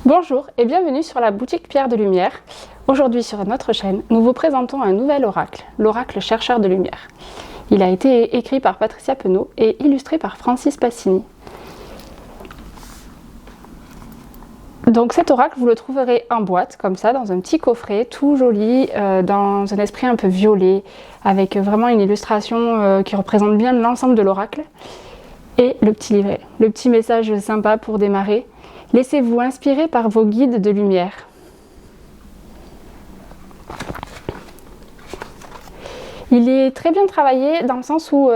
Bonjour et bienvenue sur la boutique Pierre de Lumière. Aujourd'hui sur notre chaîne, nous vous présentons un nouvel oracle, l'oracle chercheur de lumière. Il a été écrit par Patricia Penaud et illustré par Francis Passini. Donc cet oracle, vous le trouverez en boîte, comme ça, dans un petit coffret, tout joli, dans un esprit un peu violet, avec vraiment une illustration qui représente bien l'ensemble de l'oracle. Et le petit livret, le petit message sympa pour démarrer. Laissez-vous inspirer par vos guides de lumière. Il est très bien travaillé dans le sens où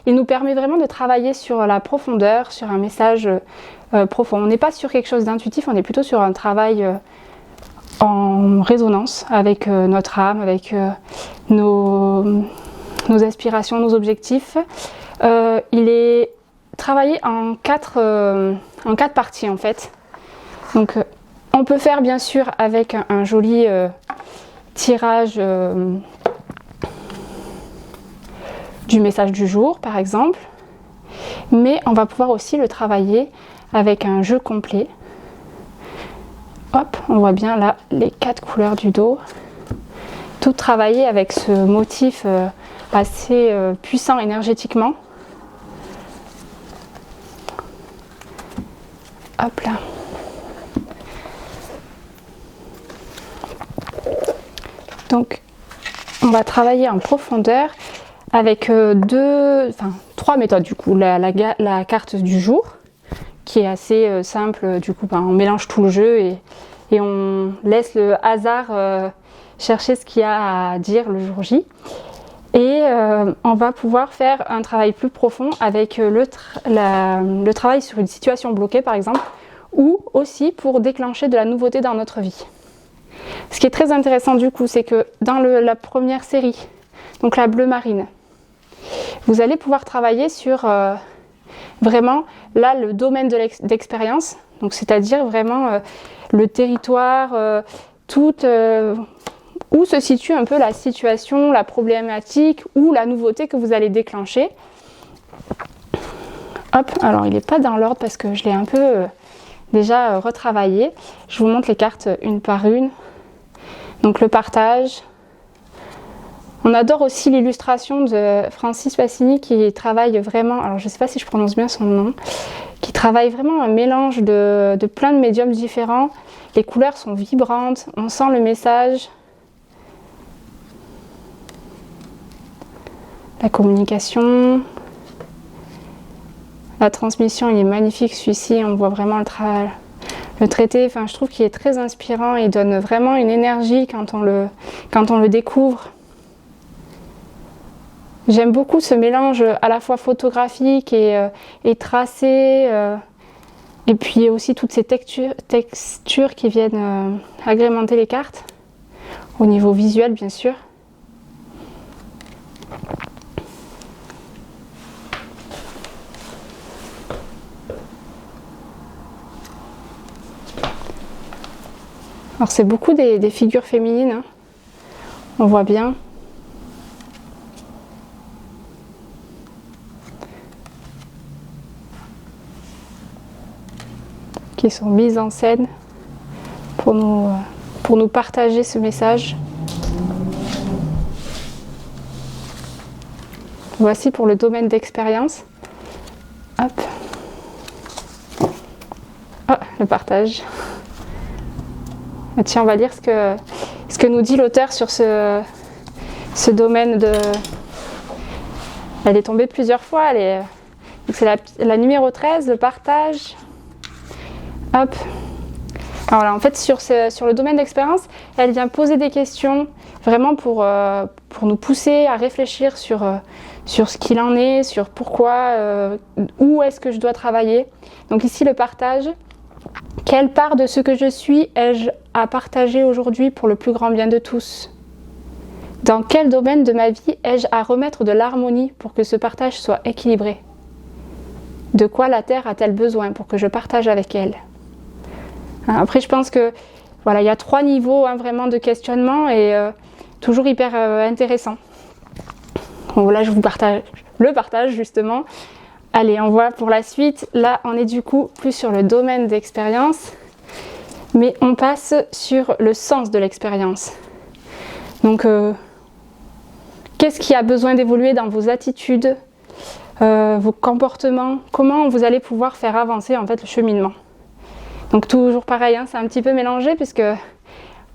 il nous permet vraiment de travailler sur la profondeur, sur un message profond. On n'est pas sur quelque chose d'intuitif, on est plutôt sur un travail en résonance avec notre âme, avec nos aspirations, nos objectifs. Il est travaillé en quatre parties en fait. Donc on peut faire bien sûr avec un joli tirage du message du jour par exemple, mais on va pouvoir aussi le travailler avec un jeu complet. Hop, on voit bien là les 4 couleurs du dos, tout travaillé avec ce motif assez puissant énergétiquement. Hop là. Donc, on va travailler en profondeur avec trois méthodes du coup. La carte du jour, qui est assez simple. Du coup, on mélange tout le jeu et on laisse le hasard chercher ce qu'il y a à dire le jour J. Et on va pouvoir faire un travail plus profond avec le travail sur une situation bloquée par exemple, ou aussi pour déclencher de la nouveauté dans notre vie. Ce qui est très intéressant du coup, c'est que dans la première série, donc la bleue marine, vous allez pouvoir travailler sur vraiment là le domaine d'expérience, donc c'est-à-dire vraiment le territoire, où se situe un peu la situation, la problématique ou la nouveauté que vous allez déclencher. Hop, alors il n'est pas dans l'ordre parce que je l'ai un peu déjà retravaillé. Je vous montre les cartes une par une. Donc le partage. On adore aussi l'illustration de Francis Passini qui travaille vraiment, alors je ne sais pas si je prononce bien son nom, qui travaille vraiment un mélange de plein de médiums différents. Les couleurs sont vibrantes, on sent le message. La communication, la transmission, il est magnifique celui-ci, on voit vraiment le traité, je trouve qu'il est très inspirant, il donne vraiment une énergie quand on le découvre. J'aime beaucoup ce mélange à la fois photographique et tracé, et puis aussi toutes ces textures qui viennent agrémenter les cartes, au niveau visuel bien sûr. Alors c'est beaucoup des figures féminines, hein. On voit bien. Qui sont mises en scène pour nous partager ce message. Voici pour le domaine d'expérience. Hop. Oh, le partage. Tiens, on va lire ce que nous dit l'auteur sur ce domaine de... Elle est tombée plusieurs fois. C'est la numéro 13, le partage. Hop. Alors là, en fait, sur le domaine d'expérience, elle vient poser des questions vraiment pour nous pousser à réfléchir sur ce qu'il en est, sur pourquoi, où est-ce que je dois travailler. Donc ici, le partage. Quelle part de ce que je suis ai-je à partager aujourd'hui pour le plus grand bien de tous? Dans quel domaine de ma vie ai-je à remettre de l'harmonie pour que ce partage soit équilibré? De quoi la Terre a-t-elle besoin pour que je partage avec elle? Après, je pense que voilà, il y a 3 niveaux vraiment de questionnement et toujours hyper intéressant. Bon, là, je vous partage le partage justement. Allez, on voit pour la suite. Là, on est du coup plus sur le domaine d'expérience. Mais on passe sur le sens de l'expérience. Donc, qu'est-ce qui a besoin d'évoluer dans vos attitudes, vos comportements, comment vous allez pouvoir faire avancer en fait le cheminement. Donc toujours pareil, hein, c'est un petit peu mélangé puisque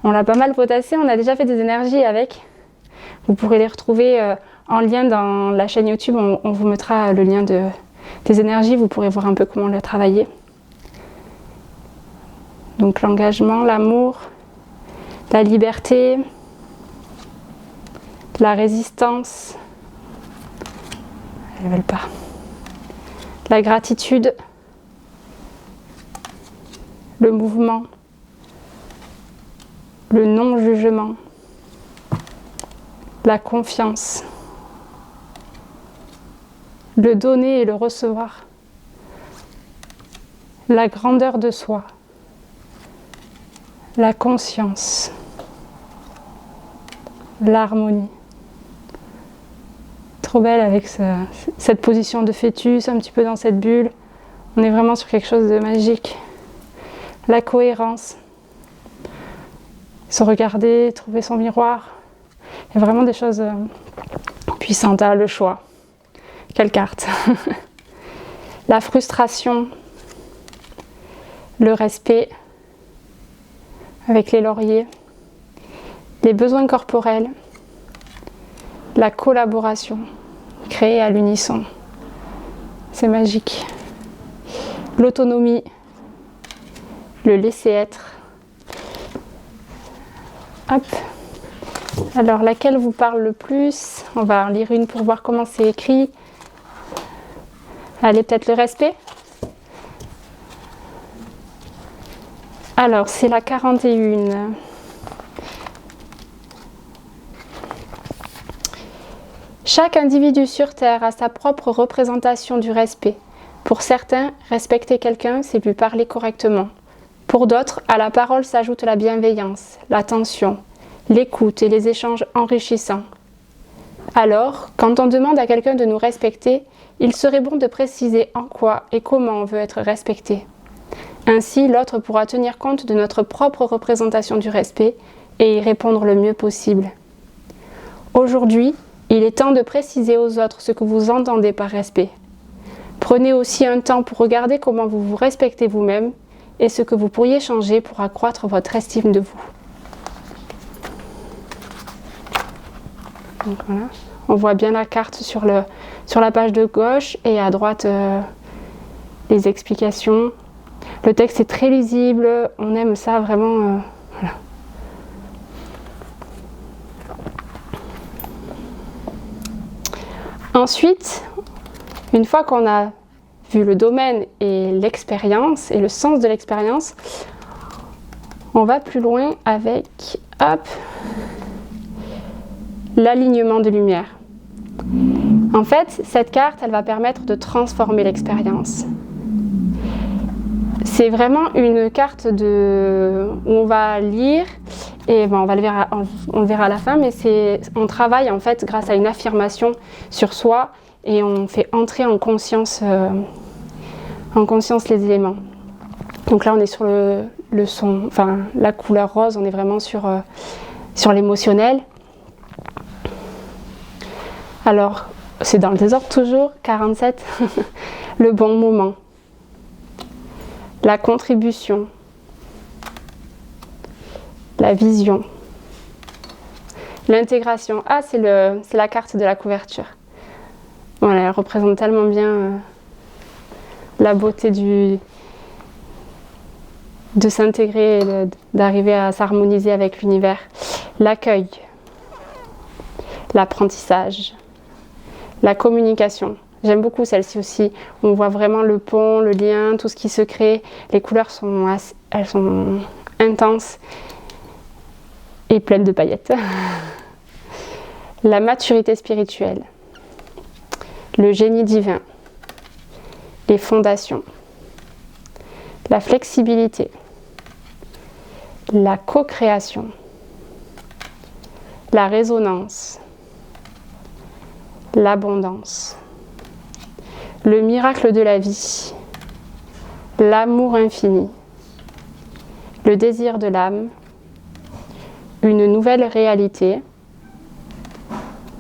on l'a pas mal potassé, on a déjà fait des énergies avec. Vous pourrez les retrouver en lien dans la chaîne YouTube, on vous mettra le lien des énergies, vous pourrez voir un peu comment le travailler. Donc l'engagement, l'amour, la liberté, la résistance, elles ne veulent pas, la gratitude, le mouvement, le non-jugement, la confiance, le donner et le recevoir, la grandeur de soi, la conscience, l'harmonie. Trop belle avec cette position de fœtus, un petit peu dans cette bulle. On est vraiment sur quelque chose de magique. La cohérence, se regarder, trouver son miroir. Il y a vraiment des choses puissantes. Le choix. Quelle carte. La frustration, le respect avec les lauriers, les besoins corporels, la collaboration, créer à l'unisson. C'est magique. L'autonomie, le laisser être. Hop. Alors, laquelle vous parle le plus? On va en lire une pour voir comment c'est écrit. Allez, peut-être le respect. Alors, c'est la 41. Chaque individu sur Terre a sa propre représentation du respect. Pour certains, respecter quelqu'un, c'est lui parler correctement. Pour d'autres, à la parole s'ajoute la bienveillance, l'attention, l'écoute et les échanges enrichissants. Alors, quand on demande à quelqu'un de nous respecter, il serait bon de préciser en quoi et comment on veut être respecté. Ainsi, l'autre pourra tenir compte de notre propre représentation du respect et y répondre le mieux possible. Aujourd'hui, il est temps de préciser aux autres ce que vous entendez par respect. Prenez aussi un temps pour regarder comment vous vous respectez vous-même et ce que vous pourriez changer pour accroître votre estime de vous. Donc voilà. On voit bien la carte sur la page de gauche et à droite les explications. Le texte est très lisible, on aime ça vraiment. Voilà. Ensuite, une fois qu'on a vu le domaine et l'expérience et le sens de l'expérience, on va plus loin avec l'alignement de lumière. En fait, cette carte, elle va permettre de transformer l'expérience. C'est vraiment une carte où on va lire, et on le verra à la fin, mais on travaille en fait grâce à une affirmation sur soi et on fait entrer en conscience les éléments. Donc là, on est sur le son, enfin la couleur rose, on est vraiment sur l'émotionnel. Alors, c'est dans le désordre toujours, 47, le bon moment, la contribution, la vision, l'intégration. Ah, c'est la carte de la couverture. Voilà, elle représente tellement bien la beauté de s'intégrer, d'arriver à s'harmoniser avec l'univers. L'accueil, l'apprentissage, la communication. J'aime beaucoup celle-ci aussi. On voit vraiment le pont, le lien, tout ce qui se crée. Les couleurs elles sont intenses et pleines de paillettes. La maturité spirituelle, le génie divin, les fondations, la flexibilité, la co-création, la résonance, l'abondance, le miracle de la vie, l'amour infini, le désir de l'âme, une nouvelle réalité,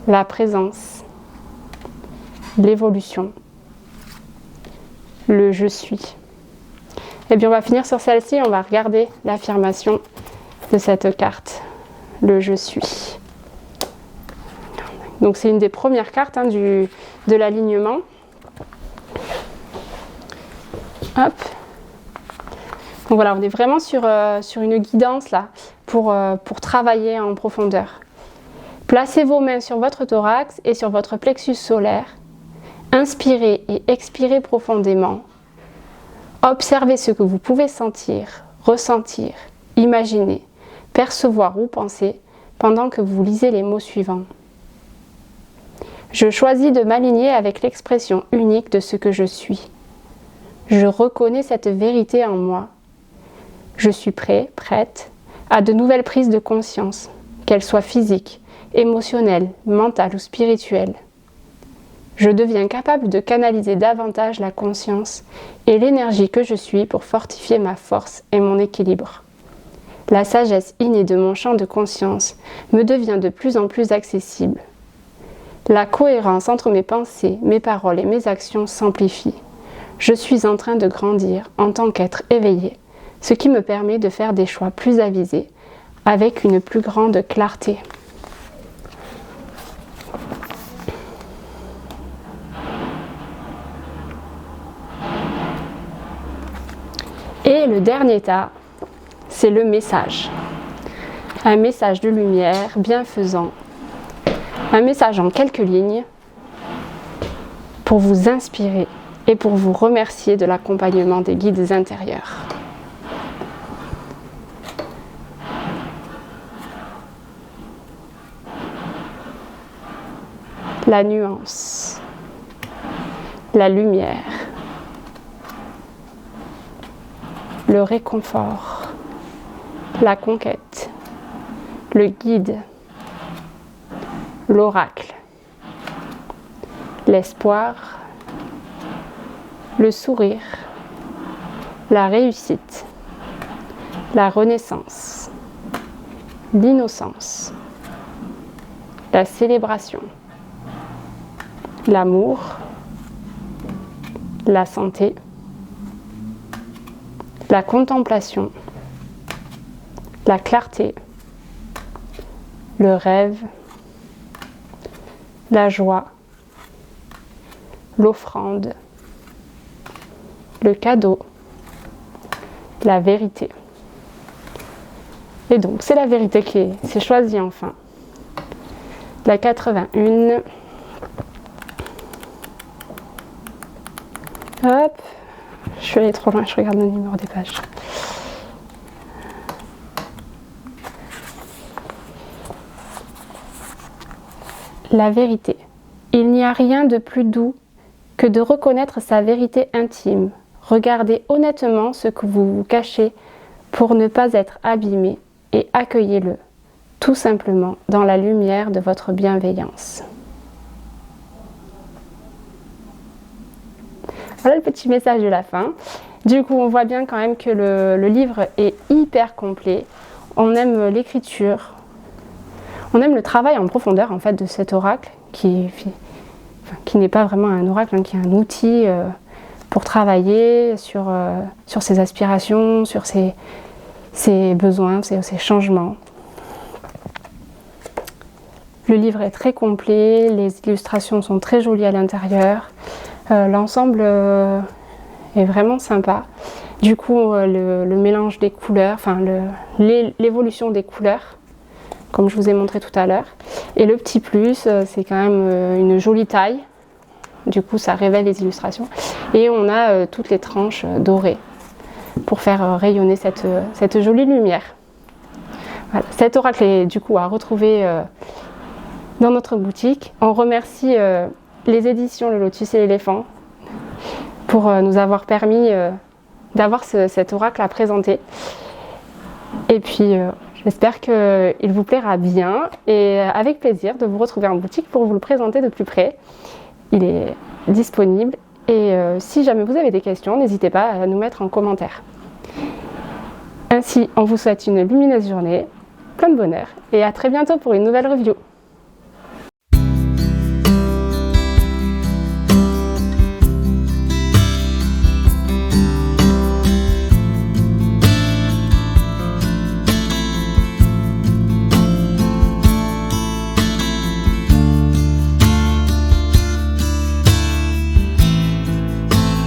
la présence, l'évolution, le je suis. Et bien on va finir sur celle-ci, on va regarder l'affirmation de cette carte, le je suis. Donc c'est une des premières cartes de l'alignement. Hop. Donc voilà, on est vraiment sur une guidance là pour travailler en profondeur. Placez vos mains sur votre thorax et sur votre plexus solaire. Inspirez et expirez profondément. Observez ce que vous pouvez sentir, ressentir, imaginer, percevoir ou penser pendant que vous lisez les mots suivants. Je choisis de m'aligner avec l'expression unique de ce que je suis. Je reconnais cette vérité en moi. Je suis prêt, prête à de nouvelles prises de conscience, qu'elles soient physiques, émotionnelles, mentales ou spirituelles. Je deviens capable de canaliser davantage la conscience et l'énergie que je suis pour fortifier ma force et mon équilibre. La sagesse innée de mon champ de conscience me devient de plus en plus accessible. La cohérence entre mes pensées, mes paroles et mes actions s'amplifie. Je suis en train de grandir en tant qu'être éveillé, ce qui me permet de faire des choix plus avisés, avec une plus grande clarté. Et le dernier tas, c'est le message. Un message de lumière bienfaisant. Un message en quelques lignes pour vous inspirer et pour vous remercier de l'accompagnement des guides intérieurs. La nuance, la lumière, le réconfort, la conquête, le guide, l'oracle, l'espoir, le sourire, la réussite, la renaissance, l'innocence, la célébration, l'amour, la santé, la contemplation, la clarté, le rêve, la joie, l'offrande, le cadeau, la vérité. Et donc, c'est la vérité qui s'est choisie enfin. La 81. Hop, je suis allée trop loin, je regarde le numéro des pages. La vérité. Il n'y a rien de plus doux que de reconnaître sa vérité intime. Regardez honnêtement ce que vous vous cachez pour ne pas être abîmé et accueillez-le, tout simplement, dans la lumière de votre bienveillance. Voilà le petit message de la fin. Du coup, on voit bien quand même que le livre est hyper complet. On aime l'écriture. On aime le travail en profondeur en fait de cet oracle qui n'est pas vraiment un oracle, qui est un outil pour travailler sur ses aspirations, sur ses besoins, ses changements. Le livre est très complet, les illustrations sont très jolies à l'intérieur. L'ensemble est vraiment sympa. Du coup, le mélange des couleurs, l'évolution des couleurs, comme je vous ai montré tout à l'heure. Et le petit plus, c'est quand même une jolie taille. Du coup, ça révèle les illustrations. Et on a toutes les tranches dorées pour faire rayonner cette jolie lumière. Voilà. Cet oracle est du coup à retrouver dans notre boutique. On remercie les éditions Le Lotus et l'Éléphant pour nous avoir permis d'avoir cet oracle à présenter. Et puis, j'espère qu'il vous plaira bien et avec plaisir de vous retrouver en boutique pour vous le présenter de plus près. Il est disponible et si jamais vous avez des questions, n'hésitez pas à nous mettre en commentaire. Ainsi, on vous souhaite une lumineuse journée, plein de bonheur et à très bientôt pour une nouvelle review.